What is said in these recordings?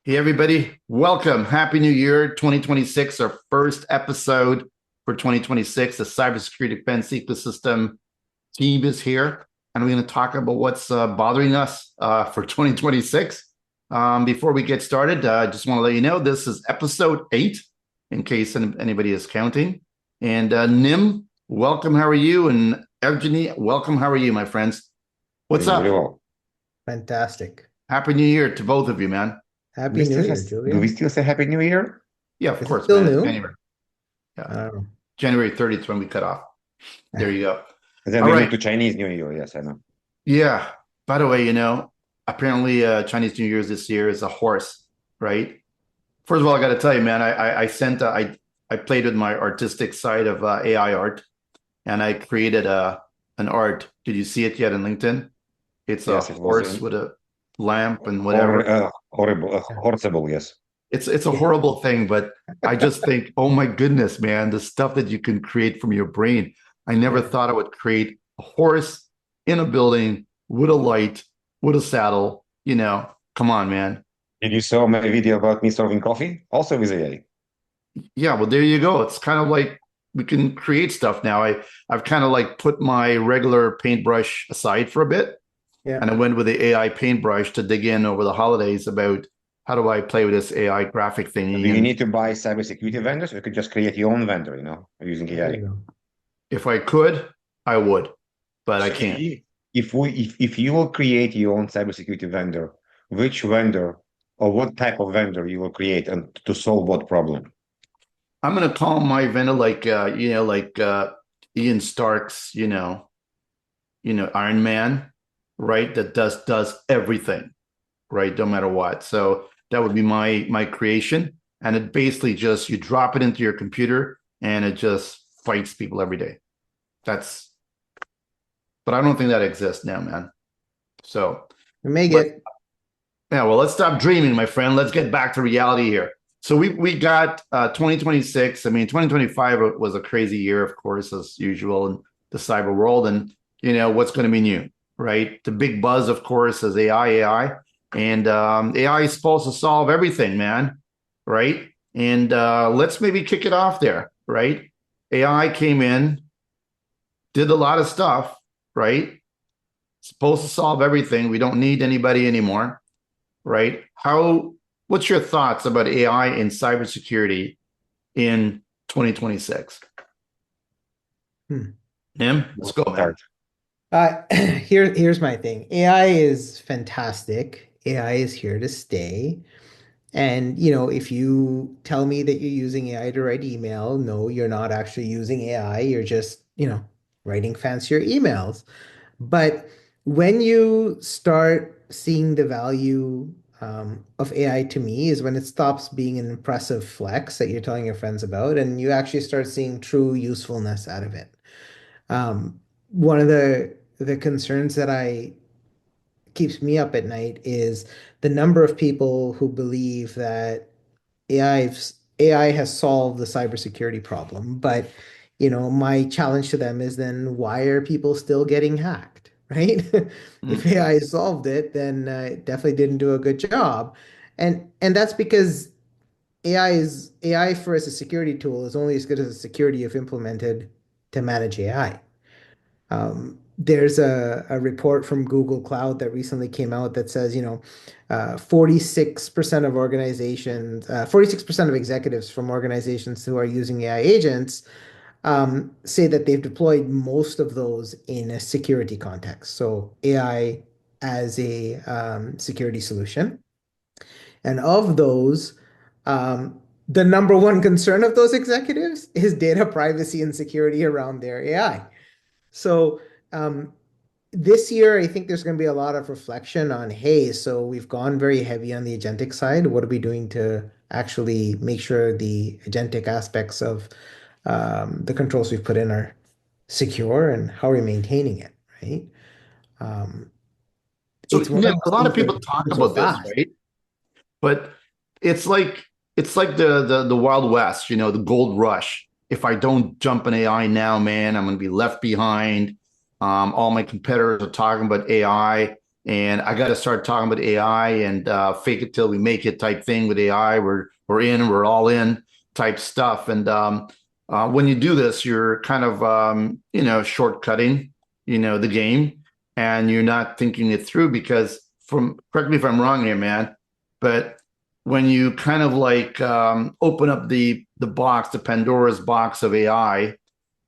Hey, everybody. Welcome. Happy New Year 2026, our first episode for 2026. The Cybersecurity Defense Ecosystem team is here, and we're going to talk about what's bothering us for 2026. Before we get started, I just want to let you know this is episode 8, in case anybody is counting. And Nim, welcome. How are you? And Evgeniy, welcome. How are you, my friends? What's Doing very up? well. Fantastic. Happy New Year to both of you, man. Happy New Year, Do we Julian. still say Happy New Year? Yeah, of Is it course, still man. It's new? January. Yeah. I don't know. January 30th is when we cut off. There you go. And then All we right. moved to Chinese New Year. Yes, I know. Yeah. By the way, apparently Chinese New Year's this year is a horse, right? First of all, I got to tell you, man, I played with my artistic side of AI art, and I created an art. Did you see it yet in LinkedIn? It's a Yes, it was horse with a lamp and hor whatever. horrible, Yeah. horrible. Yes. It's a horrible thing, but I just think, oh my goodness, man, the stuff that you can create from your brain. I never Yeah. thought I would create a horse in a building with a light, with a saddle. Come on, man. Did you saw my video about me serving coffee? Also with AI. Yeah, well, there you go. It's kind of like we can create stuff now. I've kind of like put my regular paintbrush aside for a bit, Yeah. and I went with the AI paintbrush to dig in over the holidays about how do I play with this AI graphic Do thingy. you And need to buy cybersecurity vendors? Or you could just create your own vendor, using There AI. you go. if I could, I would, but I So can't. if you will create your own cybersecurity vendor, which vendor or what type of vendor you will create and to solve what problem? I'm gonna call my vendor like Ian Stark's, Iron Man, right? That does everything, right? No matter what. So that would be my creation. And it basically just you drop it into your computer and it just fights people every day. That's but I don't think that exists now, man. So We may let get yeah, well, let's stop dreaming, my friend. Let's get back to reality here. So we got 2026. I mean, 2025 was a crazy year, of course, as usual in the cyber world. And what's going to be new, right? The big buzz, of course, is AI, and AI is supposed to solve everything, man, right? And let's maybe kick it off there, right? AI came in, did a lot of stuff, right? Supposed to solve everything. We don't need anybody anymore, right? What's your thoughts about AI in cybersecurity in 2026? hmm. Nim, let's go, man. Start. Here's my thing. AI is fantastic. AI is here to stay. And if you tell me that you're using AI to write email, no, you're not actually using AI. You're just, writing fancier emails. But when you start seeing the value of AI to me is when it stops being an impressive flex that you're telling your friends about, and you actually start seeing true usefulness out of it. One of the concerns that I keeps me up at night is the number of people who believe that AI has solved the cybersecurity problem. But, my challenge to them is then why are people still getting hacked, right? If Mm. AI solved it, then it definitely didn't do a good job. And that's because AI for as a security tool is only as good as the security you've implemented to manage AI. There's a report from Google Cloud that recently came out that says, 46% of organizations, 46% of executives from organizations who are using AI agents say that they've deployed most of those in a security context. So AI as a security solution. And of those, the number one concern of those executives is data privacy and security around their AI. So um, this year, I think there's going to be a lot of reflection on, hey, so we've gone very heavy on the agentic side. What are we doing to actually make sure the agentic aspects of the controls we've put in are secure, and how are we maintaining it, right? Um, So it's one yeah, of a those lot of things people that's talk moving so about this, fast. right? But it's like the Wild West, the gold rush. If I don't jump in AI now, man, I'm going to be left behind. All my competitors are talking about AI. and I got to start talking about AI and fake it till we make it type thing with AI. We're all in type stuff. And when you do this, you're kind of shortcutting the game, and you're not thinking it through because correct me if I'm wrong here, man, but when you kind of like open up the box, the Pandora's box of AI,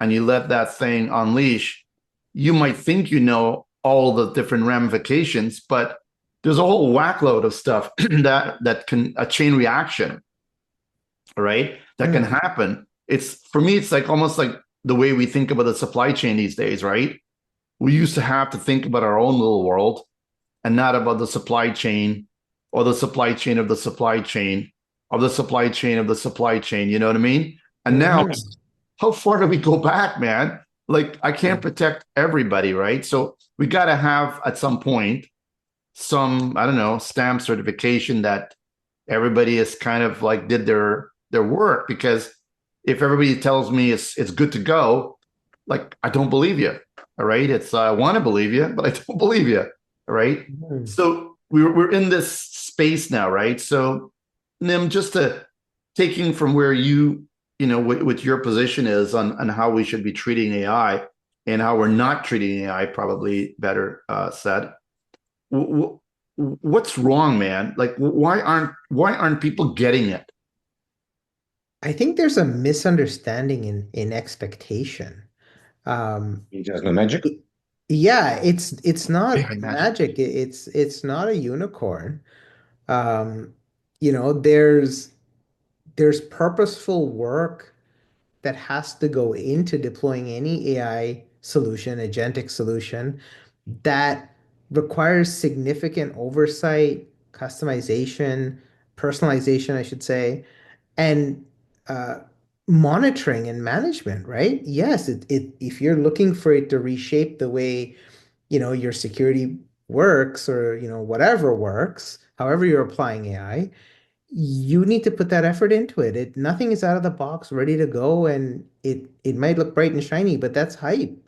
and you let that thing unleash, you might think you know all the different ramifications, but there's a whole whackload of stuff that can a chain reaction, right? That can happen. For me, it's like almost like the way we think about the supply chain these days, right? We used to have to think about our own little world and not about the supply chain or the supply chain of the supply chain of the supply chain of the supply chain. You know what I mean? And now, how far do we go back, man? Like, I can't protect everybody, right? So we got to have at some point some, I don't know, stamp certification that everybody is kind of like did their work. Because if everybody tells me it's good to go, like, I don't believe you. All right. I want to believe you, but I don't believe you. All right. So we're in this space now, right? So Nim, just taking from where what your position is on how we should be treating AI and how we're not treating AI, probably better said. What's wrong, man? Like, why aren't people getting it? I think there's a misunderstanding in expectation. There's no magic. Yeah, it's not AI magic. magic. It's not a unicorn. Um, there's purposeful work that has to go into deploying any AI solution, agentic solution, that requires significant oversight, customization, personalization, I should say, and uh, monitoring and management, right? Yes, if you're looking for it to reshape the way, your security works or, whatever works, however you're applying AI, you need to put that effort into it. Nothing is out of the box, ready to go, and it might look bright and shiny, but that's hype.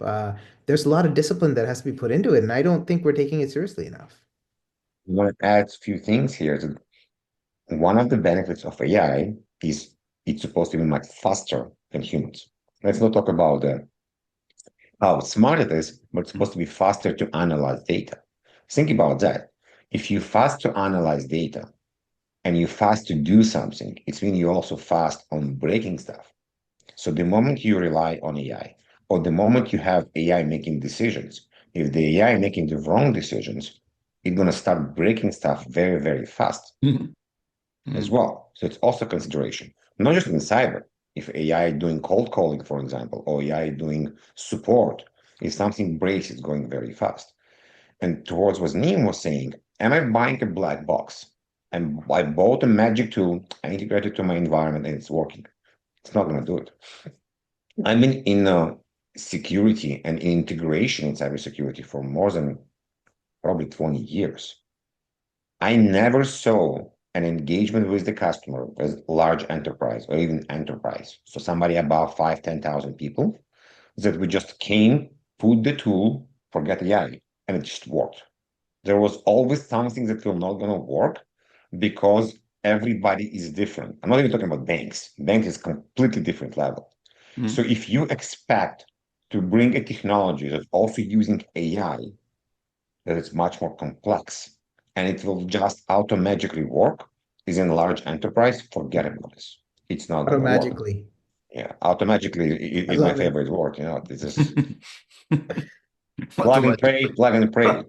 There's a lot of discipline that has to be put into it, and I don't think we're taking it seriously enough. I want to add a few things here. One of the benefits of AI is it's supposed to be much faster than humans. Let's not talk about how smart it is, but it's supposed to be faster to analyze data. Think about that. If you fast to analyze data and you fast to do something, it means you're also fast on breaking stuff. So the moment you rely on AI, or the moment you have AI making decisions, if the AI making the wrong decisions, it's going to start breaking stuff very, very fast as well. So it's also consideration, not just in cyber. If AI doing cold calling, for example, or AI doing support, if something breaks, it's going very fast. And towards what Neem was saying, am I buying a black box? And I bought a magic tool, I integrate it to my environment, and it's working. It's not going to do it. I've been in security and in integration in cybersecurity for more than probably 20 years. I never saw an engagement with the customer with large enterprise or even enterprise. So somebody above 5, 10,000 people that we just came, put the tool, forget AI, and it just worked. There was always something that will not going to work because everybody is different. I'm not even talking about banks. Banks is completely different level. So if you expect to bring a technology that's also using AI, that is much more complex, and it will just automatically work, is in large enterprise, forget about this. It's not going to work. Automatically. Yeah, automatically I is my love it. favorite word. This is plug and pray, plug and pray.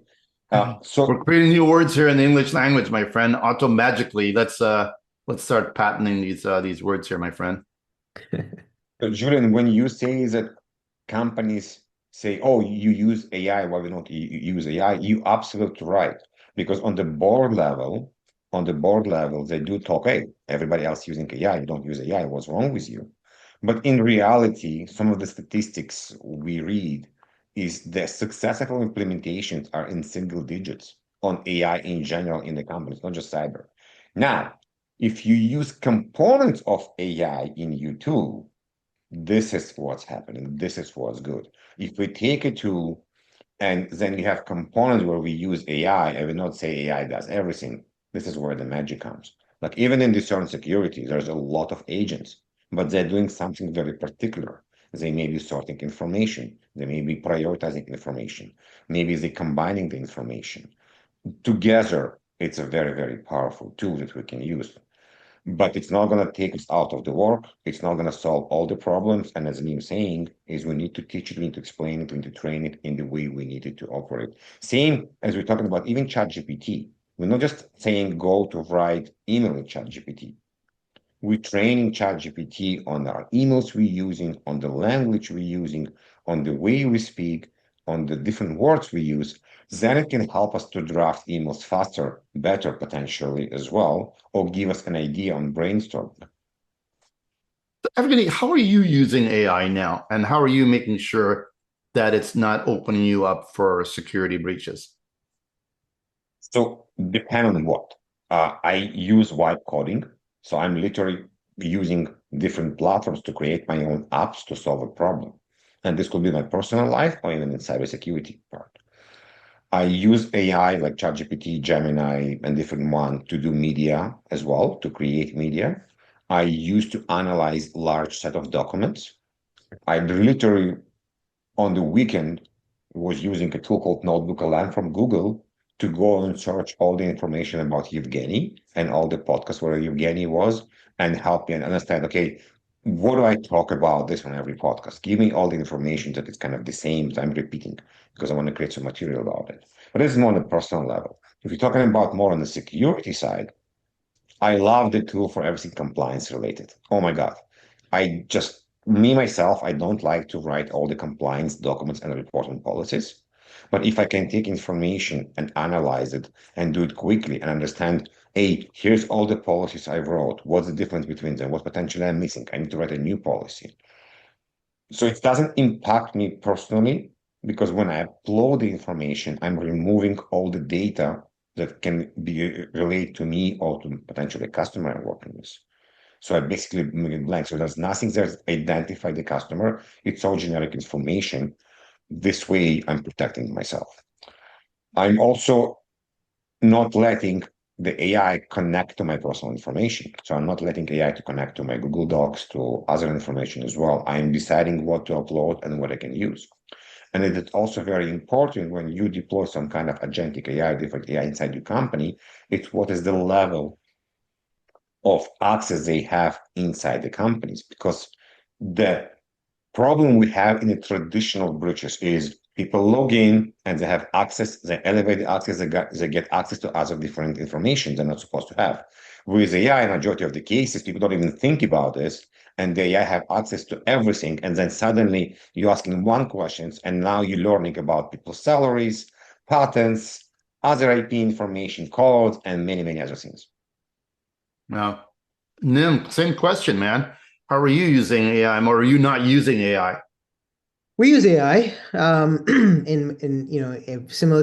So We're creating new words here in the English language, my friend. Automagically. Let's start patenting these words here, my friend. Julian, when you say that companies say, "Oh, you use AI, why we not use AI?" You absolutely right, because on the board level, they do talk, "Hey, everybody else using AI, you don't use AI. What's wrong with you?" But in reality, some of the statistics we read is the successful implementations are in single digits on AI in general in the companies, not just cyber. Now, if you use components of AI in your tool, this is what's happening. This is what's good. If we take a tool And then you have components where we use AI. I will not say AI does everything. This is where the magic comes. Like even in discern security, there's a lot of agents, but they're doing something very particular. They may be sorting information. They may be prioritizing information. Maybe they're combining the information. Together, it's a very, very powerful tool that we can use. But it's not going to take us out of the work. It's not going to solve all the problems. And as Neil saying, is we need to teach it, we need to explain it, we need to train it in the way we need it to operate. Same as we're talking about even ChatGPT. We're not just saying go to write email with ChatGPT. We're training ChatGPT on our emails we're using, on the language we're using, on the way we speak, on the different words we use. Then it can help us to draft emails faster, better potentially as well, or give us an idea on brainstorming. Evgeny, how are you using AI now? And how are you making sure that it's not opening you up for security breaches? So depend on what. I use vibe coding. So I'm literally using different platforms to create my own apps to solve a problem. And this could be my personal life or even in cybersecurity part. I use AI like ChatGPT, Gemini, and different one to do media as well, to create media. I used to analyze large set of documents. I literally on the weekend was using a tool called Notebook LM from Google to go and search all the information about Evgeniy and all the podcasts where Evgeniy was and help me and understand, okay, what do I talk about this on every podcast? Give me all the information that it's kind of the same that I'm repeating because I want to create some material about it. But this is more on a personal level. If you're talking about more on the security side, I love the tool for everything compliance related. Oh my God. I just, me myself, I don't like to write all the compliance documents and reporting policies. But if I can take information and analyze it and do it quickly and understand, hey, here's all the policies I wrote. What's the difference between them? What potentially I'm missing? I need to write a new policy. So it doesn't impact me personally because when I upload the information, I'm removing all the data that can be relate to me or to potentially a customer I'm working with. So I basically make it blank. So there's nothing that identify the customer. It's all generic information. This way, I'm protecting myself. I'm also not letting the AI connect to my personal information. So I'm not letting AI to connect to my Google Docs, to other information as well. I'm deciding what to upload and what I can use. And it is also very important when you deploy some kind of agentic AI, different AI inside your company, it's what is the level of access they have inside the companies. Because the problem we have in the traditional breaches is people log in and they have access, they elevate the access, they get access to other different information they're not supposed to have. With AI, in majority of the cases, people don't even think about this, and the AI have access to everything. And then suddenly you're asking one questions, and now you're learning about people's salaries, patents, other IP information, codes, and many, many other things. Now, Nim, same question, man. How are you using AI, or are you not using AI? We use AI. Similar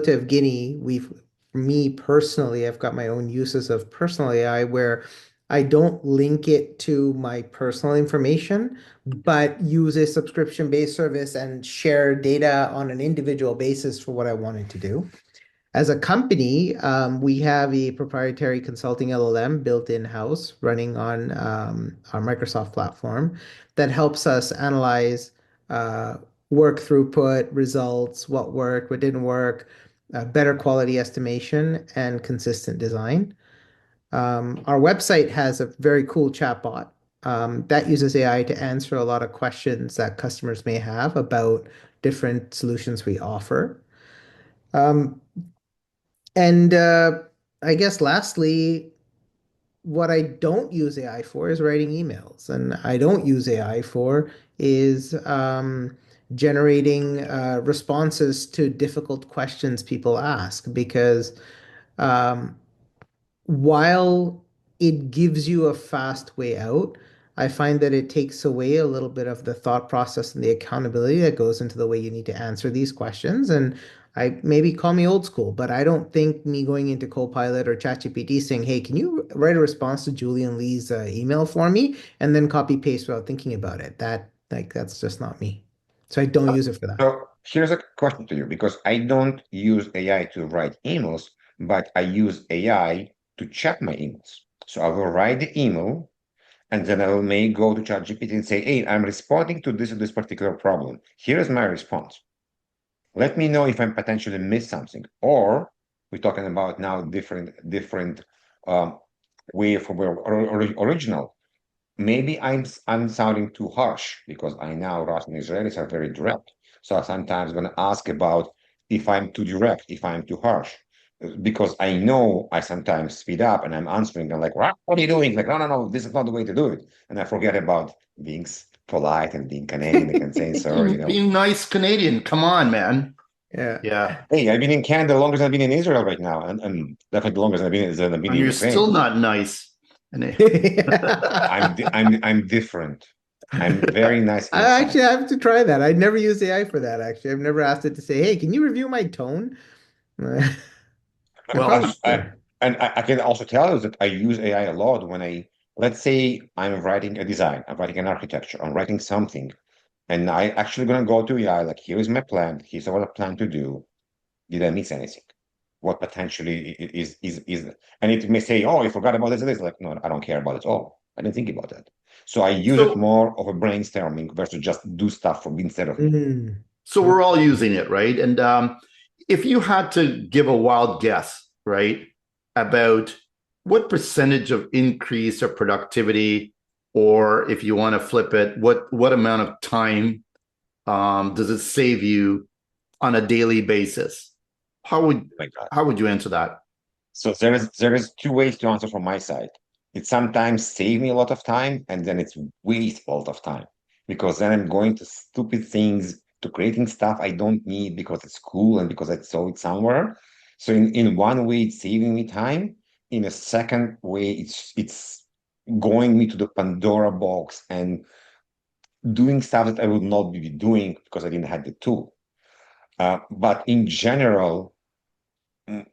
to Evgeny, for me personally, I've got my own uses of personal AI where I don't link it to my personal information, but use a subscription-based service and share data on an individual basis for what I wanted to do. As a company, we have a proprietary consulting LLM built in-house running on our Microsoft platform that helps us analyze work throughput, results, what worked, what didn't work, better quality estimation, and consistent design. Our website has a very cool chatbot that uses AI to answer a lot of questions that customers may have about different solutions we offer. Um, and I guess lastly, what I don't use AI for is writing emails, and I don't use AI for is generating responses to difficult questions people ask because um, while it gives you a fast way out, I find that it takes away a little bit of the thought process and the accountability that goes into the way you need to answer these questions. And I maybe call me old school, but I don't think me going into Copilot or ChatGPT saying, "Hey, can you write a response to Julian Lee's email for me?" and then copy paste without thinking about it. That's just not me. So I don't use it for that. So here's a question to you, because I don't use AI to write emails, but I use AI to check my emails. So I will write the email, and then I may go to ChatGPT and say, hey, I'm responding to this particular problem. Here is my response. Let me know if I'm potentially missed something. Or we're talking about now different way from original. Maybe I'm sounding too harsh, because I know Russian Israelis are very direct. So I sometimes going to ask about if I'm too direct, if I'm too harsh, because I know I sometimes speed up and I'm answering. I'm like, what are you doing? Like, no, this is not the way to do it. And I forget about being polite and being Canadian. I can say sorry, Being nice Canadian. Come on, man. Yeah. Yeah. Hey, I've been in Canada the longest I've been in Israel right now, and definitely the longest I've been And in you're Ukraine. still not nice. I'm different. I'm very nice I inside. actually have to try that. I'd never use AI for that, actually. I've never asked it to say, hey, can you review my tone? I Well, probably should. I can also tell you that I use AI a lot when let's say I'm writing a design, I'm writing an architecture, I'm writing something, and I actually gonna go to AI, like, here is my plan, here's what I plan to do. Did I miss anything? What potentially is, and it may say, oh, you forgot about this and this. Like, no, I don't care about it all. I didn't think about that. So I use it so more of a brainstorming versus just do stuff instead of me. Mm. so we're all using it, right? And if you had to give a wild guess, right, about what percentage of increase of productivity, or if you want to flip it, what amount of time does it save you on a daily basis? How would Like that. how would you answer that? So there is two ways to answer from my side. It sometimes save me a lot of time, and then it's waste a lot of time, because then I'm going to stupid things, to creating stuff I don't need because it's cool and because I saw it somewhere. So in one way, it's saving me time. In a second way, it's going me to the Pandora box and doing stuff that I would not be doing because I didn't have the tool. But in general, mm,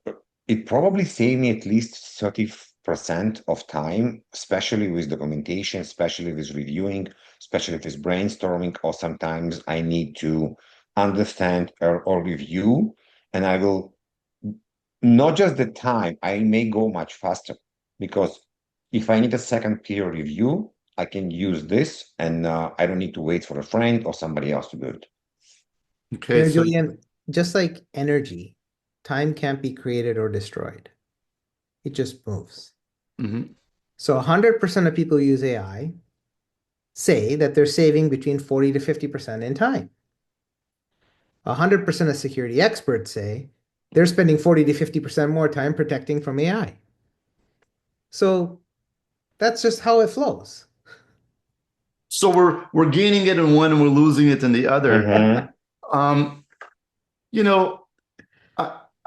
it probably saved me at least 30% of time, especially with documentation, especially with reviewing, especially with brainstorming, or sometimes I need to understand or review, and I will, not just the time, I may go much faster, because if I need a second peer review, I can use this, and I don't need to wait for a friend or somebody else to do it. Okay, so Julian, just like energy, time can't be created or destroyed. It just moves. mhm. So 100% of people who use AI say that they're saving between 40 to 50% in time. 100% of security experts say they're spending 40 to 50% more time protecting from AI. So that's just how it flows. So we're gaining it in one and we're losing it in the other. Mhm. Um, you know,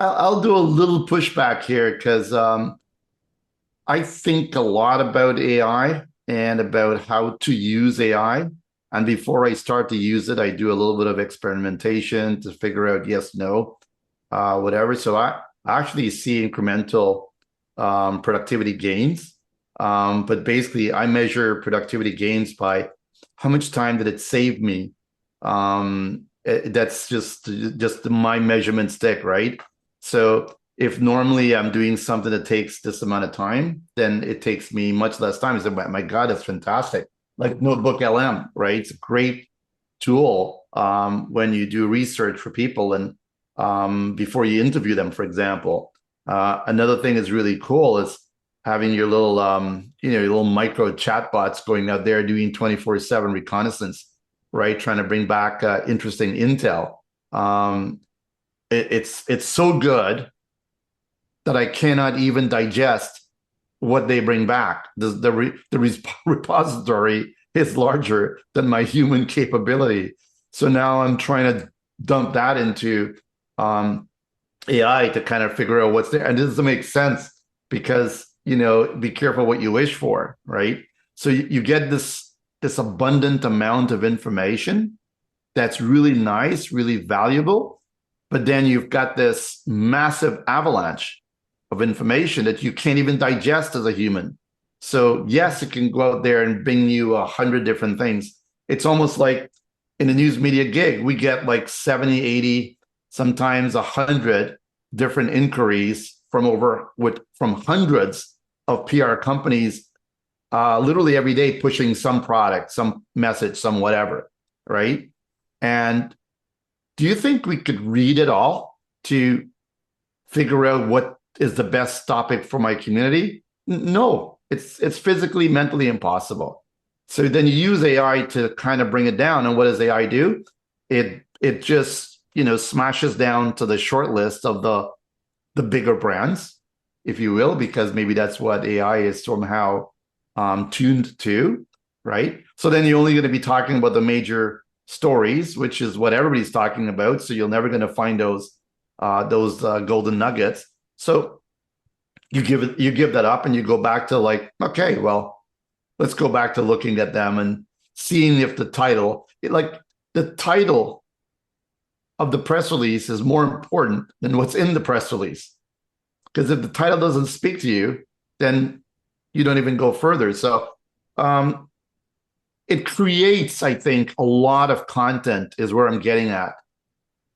I'll do a little pushback here because I think a lot about AI and about how to use AI. And before I start to use it, I do a little bit of experimentation to figure out yes, no, whatever. So I actually see incremental productivity gains. But basically, I measure productivity gains by how much time did it save me. That's just my measurement stick, right? So if normally I'm doing something that takes this amount of time, then it takes me much less time. So my God, it's fantastic. Like Notebook LM, right? It's a great tool when you do research for people and before you interview them, for example. Another thing that's really cool is having your little, your little micro chatbots going out there doing 24/7 reconnaissance, right? Trying to bring back interesting intel. It's so good that I cannot even digest what they bring back. The repository is larger than my human capability. So now I'm trying to dump that into AI to kind of figure out what's there. And this doesn't make sense because, be careful what you wish for, right? So you get this abundant amount of information that's really nice, really valuable, but then you've got this massive avalanche of information that you can't even digest as a human. So yes, it can go out there and bring you 100 different things. It's almost like in a news media gig, we get like 70, 80, sometimes 100 different inquiries from hundreds of PR companies, literally every day pushing some product, some message, some whatever, right? And do you think we could read it all to figure out what is the best topic for my community? No, it's physically, mentally impossible. So then you use AI to kind of bring it down. And what does AI do? It just, smashes down to the short list of the bigger brands, if you will, because maybe that's what AI is somehow tuned to, right? So then you're only going to be talking about the major stories, which is what everybody's talking about. So you're never going to find those golden nuggets. So you give that up and you go back to like, okay, well, let's go back to looking at them and seeing if the title of the press release is more important than what's in the press release. Because if the title doesn't speak to you, then you don't even go further. So it creates, I think, a lot of content is where I'm getting at.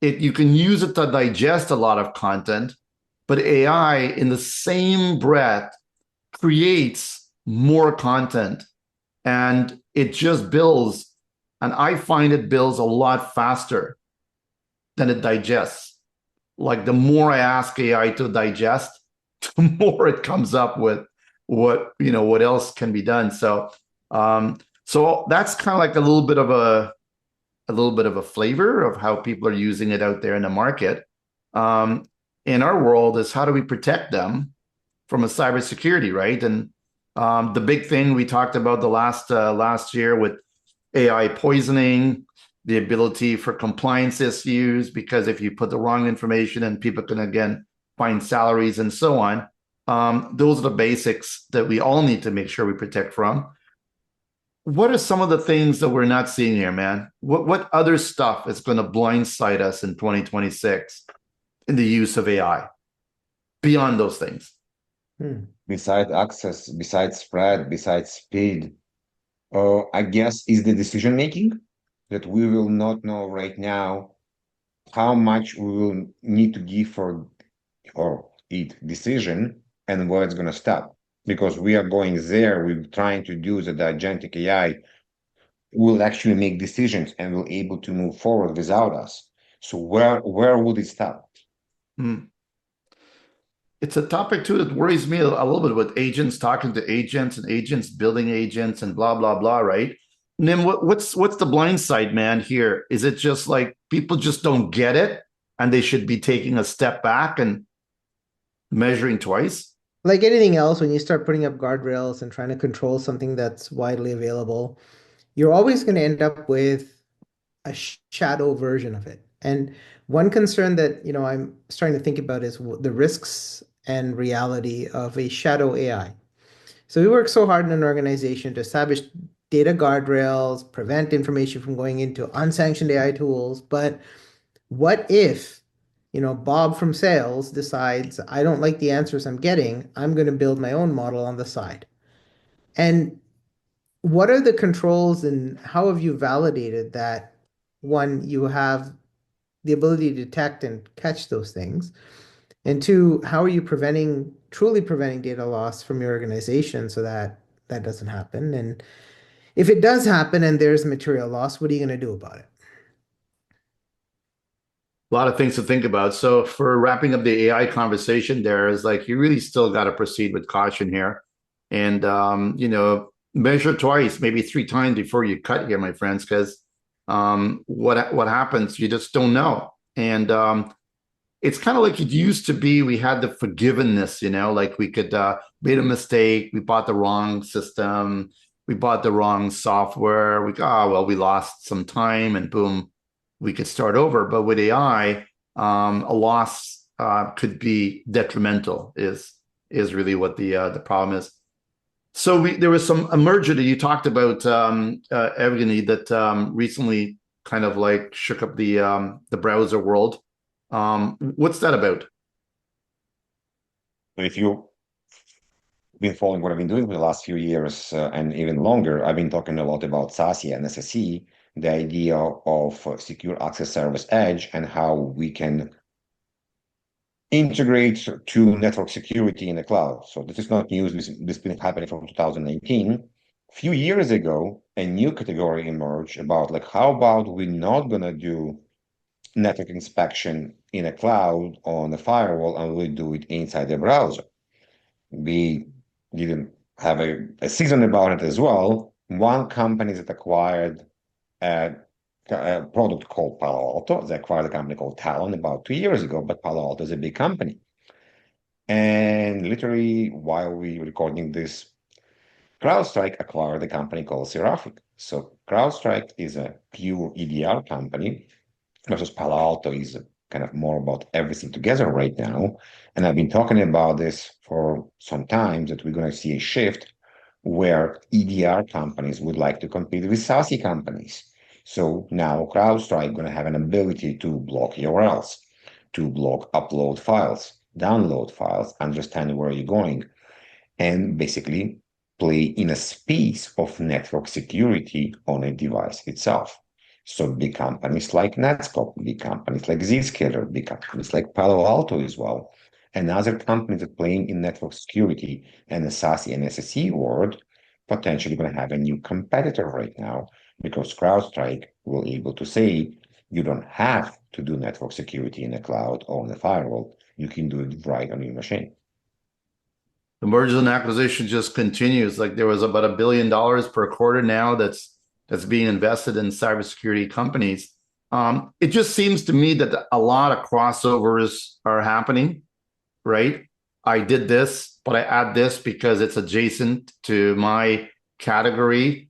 You can use it to digest a lot of content, but AI in the same breath creates more content, and it just builds. And I find it builds a lot faster than it digests. Like the more I ask AI to digest, the more it comes up with what else can be done. So so that's kind of like a little bit of a flavor of how people are using it out there in the market. In our world is how do we protect them from a cybersecurity, right? And the big thing we talked about the last year with AI poisoning, the ability for compliance issues, because if you put the wrong information and people can again find salaries and so on, those are the basics that we all need to make sure we protect from. What are some of the things that we're not seeing here, man? What other stuff is going to blindside us in 2026 in the use of AI beyond those things? Besides access, besides spread, besides speed, I guess is the decision making that we will not know right now how much we will need to give for or each decision and where it's going to stop. Because we are going there, we're trying to do that the agentic AI will actually make decisions and will able to move forward without us. So where would it stop? It's a topic too that worries me a little bit with agents talking to agents and agents building agents and blah blah blah, right? Nim, what's the blind side, man? Here is it just like people just don't get it and they should be taking a step back and measuring twice? Like anything else, when you start putting up guardrails and trying to control something that's widely available, you're always going to end up with a shadow version of it. And one concern that, I'm starting to think about is the risks and reality of a shadow AI. So we work so hard in an organization to establish data guardrails, prevent information from going into unsanctioned AI tools. But what if, Bob from sales decides, I don't like the answers I'm getting, I'm going to build my own model on the side. And what are the controls and how have you validated that, one, you have the ability to detect and catch those things? And two, how are you truly preventing data loss from your organization so that that doesn't happen? And if it does happen and there's material loss, what are you going to do about it? A lot of things to think about. So for wrapping up the AI conversation, there is like you really still got to proceed with caution here, and measure twice, maybe three times before you cut here, my friends, because what happens, you just don't know. And it's kind of like it used to be. We had the forgiveness, like we could made a mistake, we bought the wrong system, we bought the wrong software. We lost some time, and boom, we could start over. But with AI, a loss could be detrimental. Is really what the problem is. So there was a merger that you talked about, Evgeniy, that recently kind of like shook up the browser world. What's that about? If you been following what I've been doing for the last few years and even longer, I've been talking a lot about SASE and SSE, the idea of secure access service edge and how we can integrate to network security in the cloud. So this is not news. This has been happening from 2019. A few years ago, a new category emerged about like, how about we're not going to do network inspection in a cloud on the firewall and we do it inside the browser. We didn't have a season about it as well. One company that acquired a product called Palo Alto. They acquired a company called Talon about 2 years ago, but Palo Alto is a big company. And literally, while we were recording this, CrowdStrike acquired a company called Seraphic. So CrowdStrike is a pure EDR company, versus Palo Alto is kind of more about everything together right now. And I've been talking about this for some time, that we're going to see a shift where EDR companies would like to compete with SASE companies. So now CrowdStrike going to have an ability to block URLs, to block upload files, download files, understand where you're going, and basically play in a space of network security on a device itself. So big companies like Netscope, big companies like Zscaler, big companies like Palo Alto as well, and other companies that playing in network security and the SASE and SSE world, potentially going to have a new competitor right now, because CrowdStrike will be able to say, you don't have to do network security in the cloud or on the firewall. You can do it right on your machine. The mergers and acquisition just continues. Like there was about $1 billion per quarter now that's being invested in cybersecurity companies. It just seems to me that a lot of crossovers are happening, right? I did this, but I add this because it's adjacent to my category.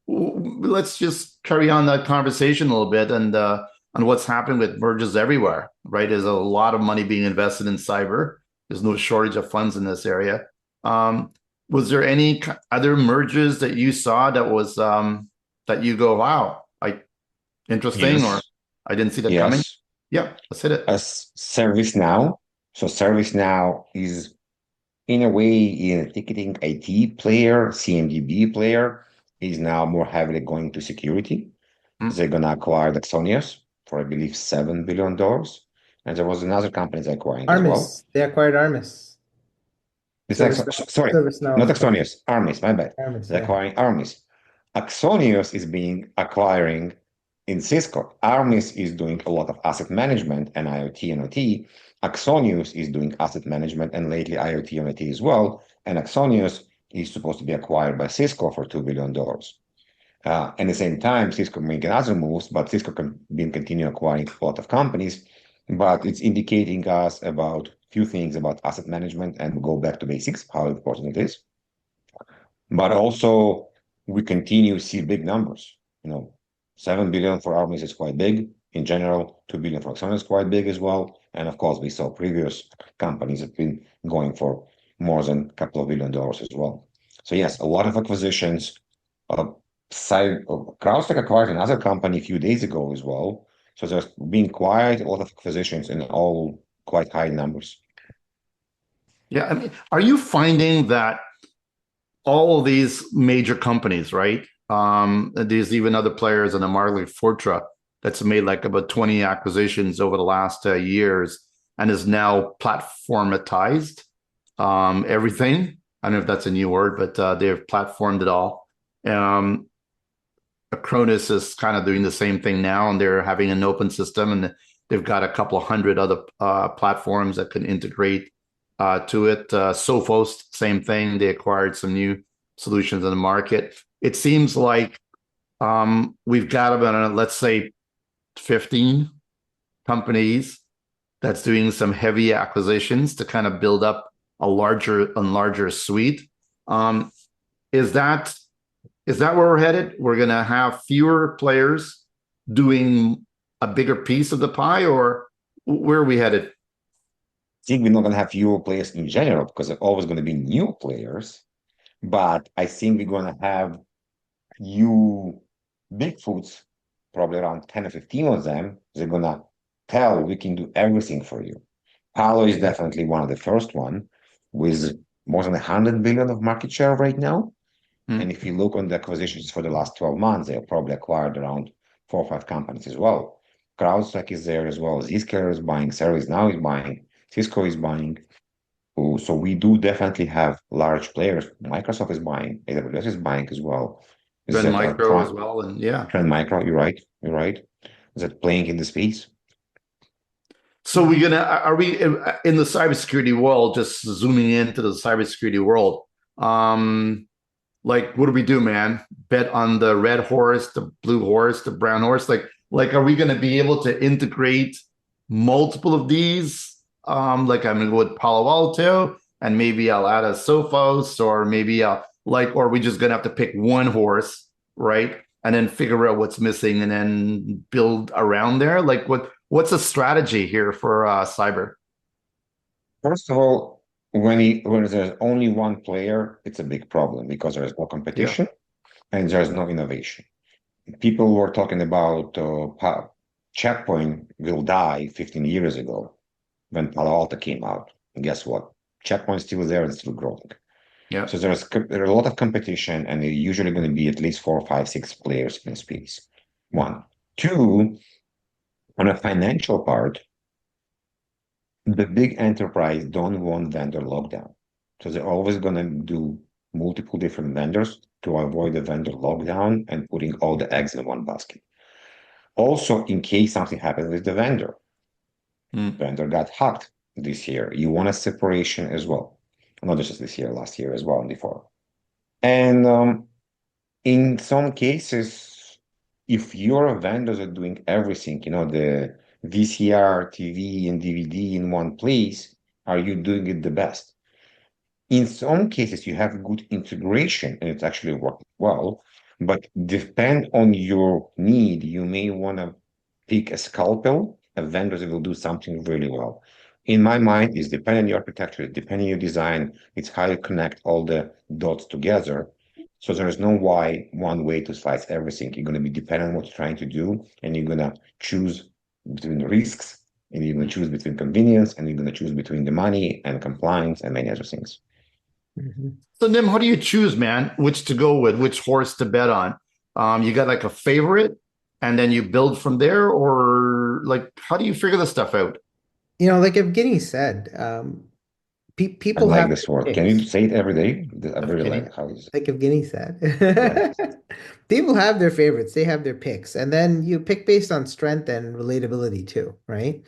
Let's just carry on that conversation a little bit and on what's happening with mergers everywhere, right? There's a lot of money being invested in cyber. There's no shortage of funds in this area. Was there any other mergers that you saw that was that you go, wow, interesting, Yes. or I didn't see that Yes. coming? Yeah, let's hit it. As ServiceNow. So ServiceNow is in a way a ticketing IT player, CMDB player, is now more heavily going to security. They're gonna acquire Axonius for I believe $7 billion. And there was another company they're acquiring as well. Armis. They acquired Armis. It's ServiceNow not acquired Axonius, Armis, my bad. Armis, They're yeah. acquiring Armis. Axonius is being acquiring in Cisco. Armis is doing a lot of asset management and IoT and OT. Axonius is doing asset management and lately IoT and OT as well. And Axonius is supposed to be acquired by Cisco for $2 billion. At the same time, Cisco making other moves, but Cisco can continue acquiring a lot of companies. But it's indicating us about few things about asset management and go back to basics, how important it is. But also, we continue to see big numbers. 7 billion for Armis is quite big. In general, 2 billion for Axon is quite big as well. And of course, we saw previous companies have been going for more than a couple of $1 billion as well. So yes, a lot of acquisitions. CrowdStrike acquired another company a few days ago as well. So there's been quite a lot of acquisitions in all quite high numbers. Yeah, I mean, are you finding that all of these major companies, right? There's even other players in the market, like Fortra, that's made like about 20 acquisitions over the last years and is now platformatized everything. I don't know if that's a new word, but they've platformed it all. Acronis is kind of doing the same thing now, and they're having an open system, and they've got a couple of hundred other platforms that can integrate to it. Sophos, same thing. They acquired some new solutions in the market. It seems like we've got about, let's say, 15 companies that's doing some heavy acquisitions to kind of build up a larger suite. Is that where we're headed? We're going to have fewer players doing a bigger piece of the pie, or where are we headed? I think we're not going to have fewer players in general because there are always going to be new players. But I think we're going to have few Bigfoots, probably around 10 or 15 of them. They're going to tell we can do everything for you. Palo is definitely one of the first one with more than 100 billion of market share right now. Hmm. And if you look on the acquisitions for the last 12 months, they have probably acquired around 4 or 5 companies as well. CrowdStrike is there as well. Zscaler is buying. ServiceNow is buying. Cisco is buying. So we do definitely have large players. Microsoft is buying. AWS is buying as well. Trend That are Micro as well, and yeah. Trend Micro, you're right. You're right. That playing in the space. So are we in the cybersecurity world, just zooming into the cybersecurity world? Like, what do we do, man? Bet on the red horse, the blue horse, the brown horse? Like, are we going to be able to integrate multiple of these? Like I'm going to go with Palo Alto, and maybe I'll add a Sophos, or maybe or are we just going to have to pick one horse, right? And then figure out what's missing and then build around there? Like, what's a strategy here for cyber? First of all, when there's only one player, it's a big problem because there is no Yeah. competition and there's no innovation. People were talking about Checkpoint will die 15 years ago when Palo Alto came out. And guess what? Checkpoint's still there and still growing. Yeah. So there's a lot of competition, and there's usually going to be at least 4, 5, 6 players in the space. One. Two, on a financial part, the big enterprise don't want vendor lockdown. So they're always going to do multiple different vendors to avoid the vendor lockdown and putting all the eggs in one basket. Also, in case something happens with the vendor got hacked this year. You want a separation as well. Not just this year, last year as well, and before. And in some cases, if your vendors are doing everything, the VCR, TV, and DVD in one place, are you doing it the best? In some cases, you have good integration and it's actually working well, but depend on your need, you may want to pick a scalpel, a vendor that will do something really well. In my mind, it's depending on your architecture, depending on your design, it's how you connect all the dots together. So there is no one way to slice everything. You're going to be dependent on what you're trying to do, and you're going to choose between the risks, and you're going to choose between convenience, and you're going to choose between the money and compliance and many other things. So Nim, how do you choose, man, which to go with, which horse to bet on? You got like a favorite and then you build from there, or like, how do you figure this stuff out? Like Evgeny said, I people like have this their word. Can you picks, say it every day? I really Evgeny? like how it's. like Evgeny said. Yeah. People have their favorites, they have their picks, and then you pick based on strength and relatability too, right?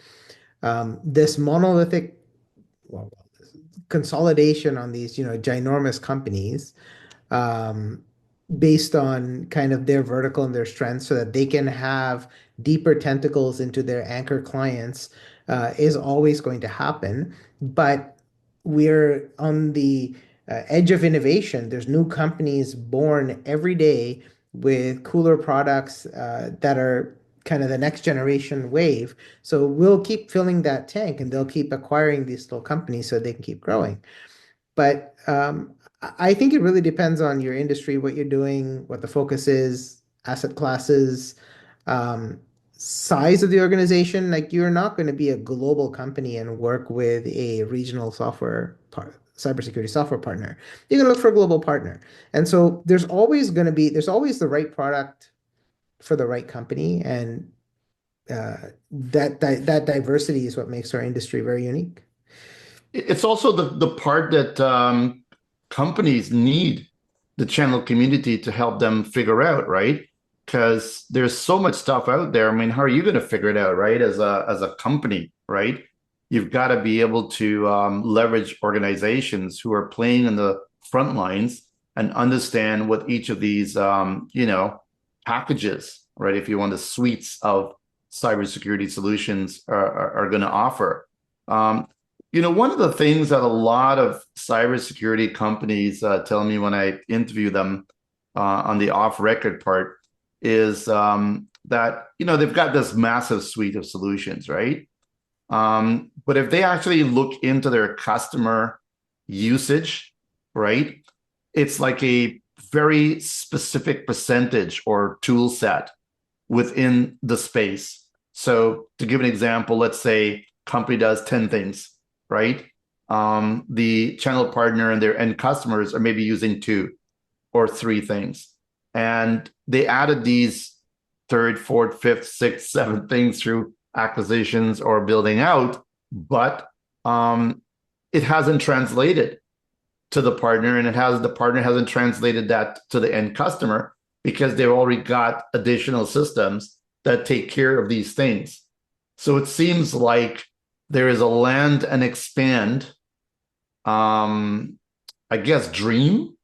This monolithic, well, consolidation on these, ginormous companies, um, based on kind of their vertical and their strengths so that they can have deeper tentacles into their anchor clients, is always going to happen. But we're on the edge of innovation. There's new companies born every day with cooler products that are kind of the next generation wave. So we'll keep filling that tank and they'll keep acquiring these little companies so they can keep growing. But I think it really depends on your industry, what you're doing, what the focus is, asset classes, um, size of the organization. Like you're not going to be a global company and work with a regional cybersecurity software partner. You're going to look for a global partner. And so there's always the right product for the right company. And that diversity is what makes our industry very unique. It's also the part that companies need the channel community to help them figure out, right? Because there's so much stuff out there. I mean, how are you going to figure it out, right? As a company, right? You've got to be able to leverage organizations who are playing in the front lines and understand what each of these, packages, right? If you want the suites of cybersecurity solutions are going to offer. One of the things that a lot of cybersecurity companies tell me when I interview them on the off-record part is that they've got this massive suite of solutions, right? But if they actually look into their customer usage, right, it's like a very specific percentage or tool set within the space. So to give an example, let's say company does 10 things, right? the channel partner and their end customers are maybe using 2 or 3 things. And they added these 3rd, 4th, 5th, 6th, 7th things through acquisitions or building out, but it hasn't translated to the partner, and the partner hasn't translated that to the end customer because they've already got additional systems that take care of these things. So it seems like there is a land and expand, I guess, dream,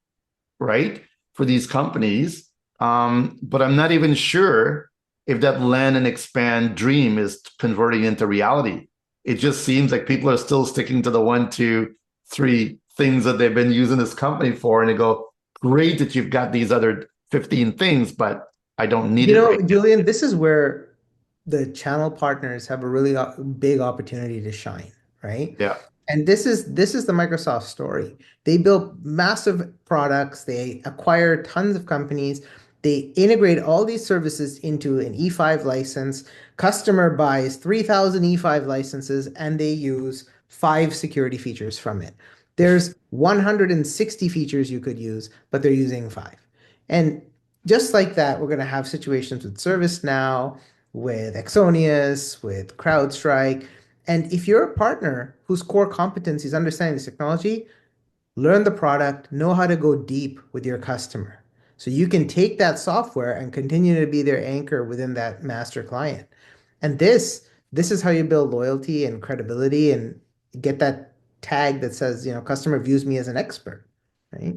right, for these companies. But I'm not even sure if that land and expand dream is converting into reality. It just seems like people are still sticking to the 1, 2, 3 things that they've been using this company for, and they go, great that you've got these other 15 things, but I don't need You it know, right. Julian, this is where the channel partners have a really big opportunity to shine, right? Yeah. And this is the Microsoft story. They built massive products, they acquire tons of companies, they integrate all these services into an E5 license. Customer buys 3,000 E5 licenses and they use 5 security features from it. There's 160 features you could use, but they're using 5. And just like that, we're going to have situations with ServiceNow, with Exonius, with CrowdStrike. And if you're a partner whose core competency is understanding this technology, learn the product, know how to go deep with your customer. So you can take that software and continue to be their anchor within that master client. And this is how you build loyalty and credibility and get that tag that says, customer views me as an expert, right?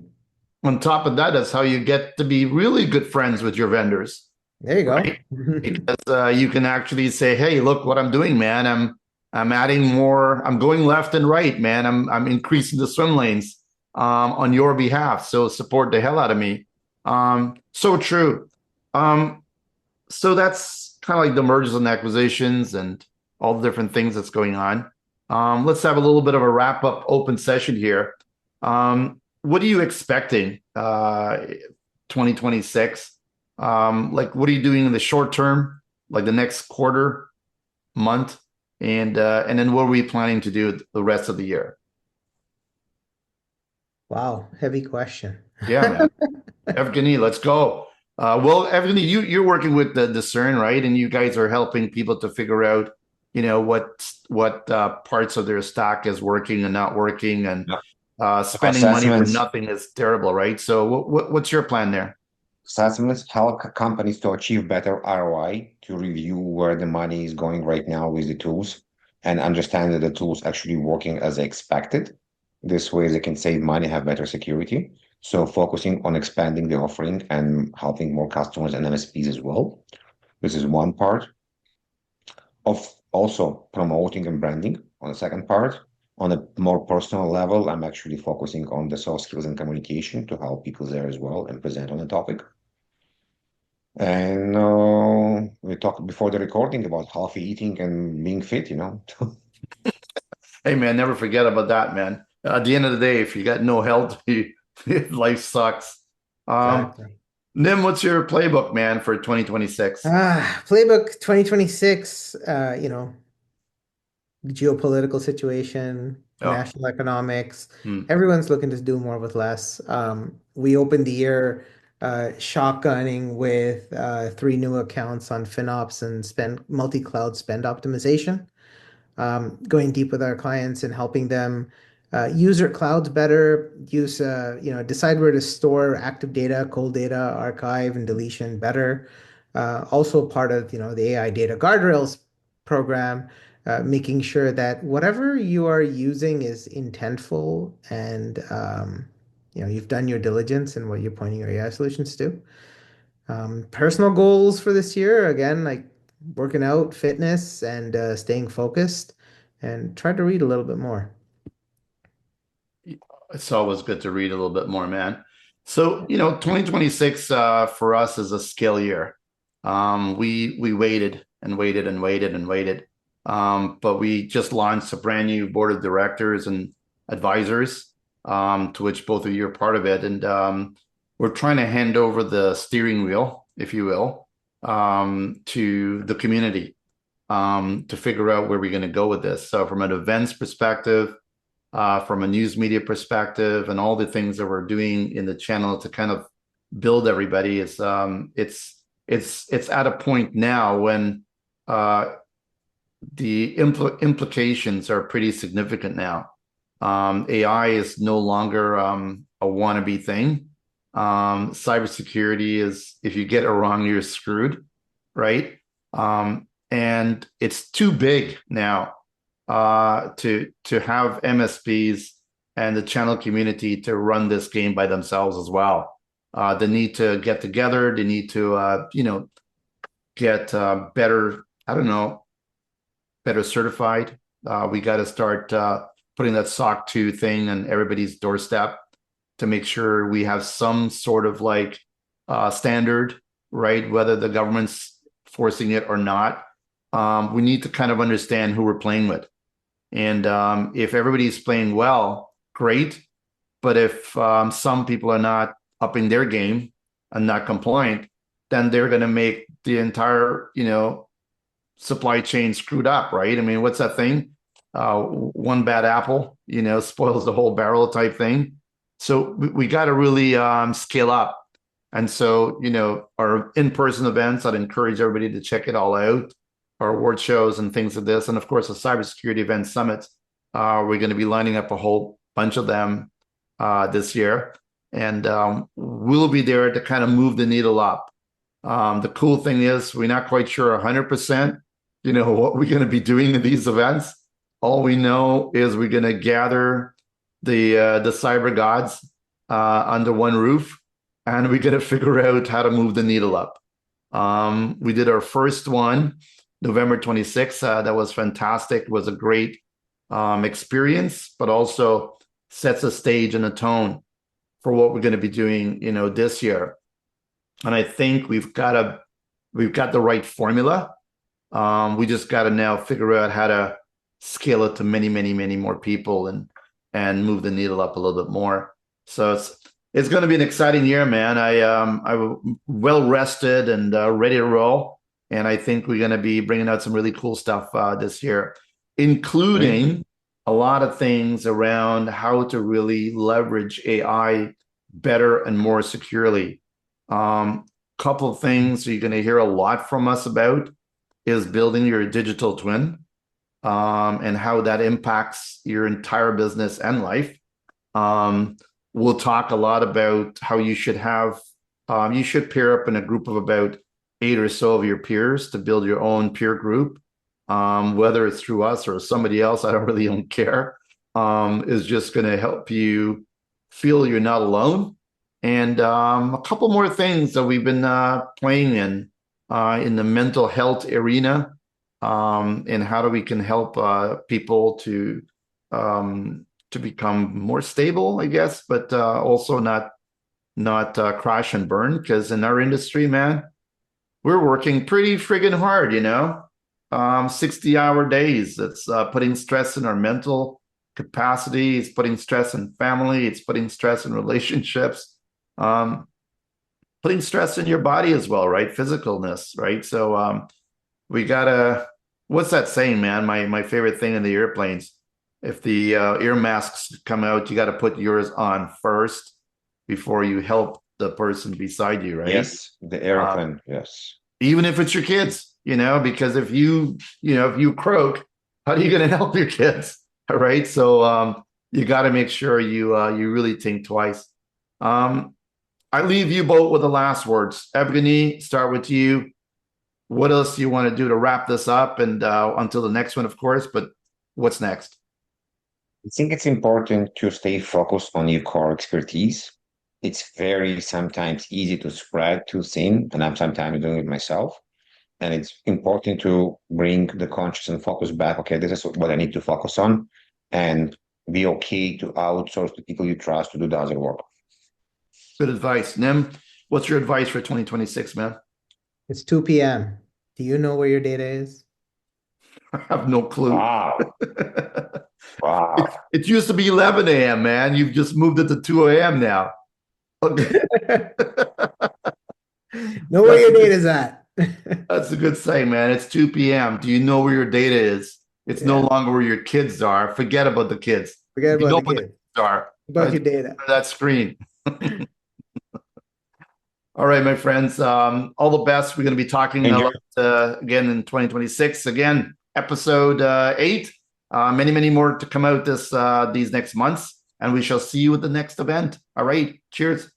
On top of that, that's how you get to be really good friends with your vendors, There you go. right? Because you can actually say, "Hey, look what I'm doing, man. I'm adding more. I'm going left and right, man. I'm increasing the swim lanes on your behalf. So support the hell out of me." So true. Um, so that's kind of like the mergers and acquisitions and all the different things that's going on. Let's have a little bit of a wrap up open session here. What are you expecting 2026? Like, what are you doing in the short term, like the next quarter, month, and then what are we planning to do the rest of the year? Wow, heavy question. Yeah, man. Evgeniy, let's go. Well, Evgeniy, you're working with the Discern, right? And you guys are helping people to figure out, what parts of their stack is working and not working, and Yeah. spending money for Assessments, nothing is terrible, right? So what's your plan there? assessments help companies to achieve better ROI, to review where the money is going right now with the tools and understand that the tools actually working as expected. This way they can save money, have better security. So focusing on expanding the offering and helping more customers and MSPs as well. This is one part of also promoting and branding on the second part. On a more personal level, I'm actually focusing on the soft skills and communication to help people there as well and present on the topic. And we talked before the recording about healthy eating and being fit, Hey, man, never forget about that, man. At the end of the day, if you got no health, life sucks. Exactly. Nim, what's your playbook, man, for 2026? Playbook 2026, geopolitical situation, Oh, national economics. hmm. Everyone's looking to do more with less. We opened the year shotgunning with 3 new accounts on FinOps and multi-cloud spend optimization. Going deep with our clients and helping them use their clouds better, decide where to store active data, cold data, archive, and deletion better. Also part of, the AI data guardrails program, making sure that whatever you are using is intentful and, you've done your diligence in what you're pointing your AI solutions to. Personal goals for this year, again, like working out, fitness, and staying focused, and try to read a little bit more. It's always good to read a little bit more, man. So, 2026 for us is a scale year. We waited and waited and waited and waited. But we just launched a brand new board of directors and advisors, to which both of you are part of it. And we're trying to hand over the steering wheel, if you will, to the community, to figure out where we're going to go with this. So from an events perspective, from a news media perspective, and all the things that we're doing in the channel to kind of build everybody. It's at a point now when the implications are pretty significant now. AI is no longer a wannabe thing. Cybersecurity is, if you get it wrong, you're screwed, right? And it's too big now to have MSPs and the channel community to run this game by themselves as well. They need to get together. They need to, get better, better certified. We got to start putting that SOC 2 thing on everybody's doorstep to make sure we have some sort of like standard, right? Whether the government's forcing it or not. We need to kind of understand who we're playing with. And if everybody's playing well, great. But if some people are not upping their game and not compliant, then they're going to make the entire, supply chain screwed up, right? I mean, what's that thing? One bad apple, spoils the whole barrel type thing. So we got to really scale up. And so, our in-person events, I'd encourage everybody to check it all out, our award shows and things like this. And of course, the Cybersecurity Event Summits, we're going to be lining up a whole bunch of them this year. And we'll be there to kind of move the needle up. The cool thing is we're not quite sure 100%, what we're going to be doing in these events. All we know is we're going to gather the cyber gods under one roof, and we're going to figure out how to move the needle up. We did our first one November 26th. That was fantastic. It was a great experience, but also sets a stage and a tone for what we're going to be doing, this year. And I think we've got the right formula. We just got to now figure out how to scale it to many, many, many more people and move the needle up a little bit more. So it's going to be an exciting year, man. I'm well rested and ready to roll. And I think we're going to be bringing out some really cool stuff this year, including a lot of things around how to really leverage AI better and more securely. Couple of things you're going to hear a lot from us about is building your digital twin, and how that impacts your entire business and life. We'll talk a lot about how you should pair up in a group of about 8 or so of your peers to build your own peer group, whether it's through us or somebody else. I don't care. Is just going to help you feel you're not alone. And a couple more things that we've been playing in the mental health arena, and how we can help people to become more stable, I guess, but also not crash and burn. Because in our industry, man, we're working pretty friggin' hard, 60-hour days. It's putting stress in our mental capacity. It's putting stress in family. It's putting stress in relationships. Putting stress in your body as well, right? Physicalness, right? So we gotta, what's that saying, man? My favorite thing in the airplanes, if the ear masks come out, you got to put yours on first before you help the person beside you, right? Yes, the airplane, yes. Even if it's your kids, because if you croak, how are you going to help your kids? All right. So you got to make sure you really think twice. I leave you both with the last words. Evgeniy, start with you. What else do you want to do to wrap this up, and until the next one, of course, but what's next? I think it's important to stay focused on your core expertise. It's very sometimes easy to spread too thin, and I'm sometimes doing it myself. And it's important to bring the conscious and focus back. Okay, this is what I need to focus on, and be okay to outsource the people you trust to do the other work. Good advice. Nim, what's your advice for 2026, man? It's 2 p.m. Do you know where your data is? I have no clue. Wow. Wow. It used to be 11 a.m., man. You've just moved it to 2 a.m. now. Okay. Know where your data is at. That's a good saying, man. It's 2 p.m. Do you know where your data is? It's no longer where your kids are. Forget about the kids. Forget You about know the what the kids. kids are. About your data. That screen. All right, my friends. All the best. We're going to be talking a lot again in 2026. Again, episode 8. Many more to come out these next months, and we shall see you at the next event. All right. Cheers.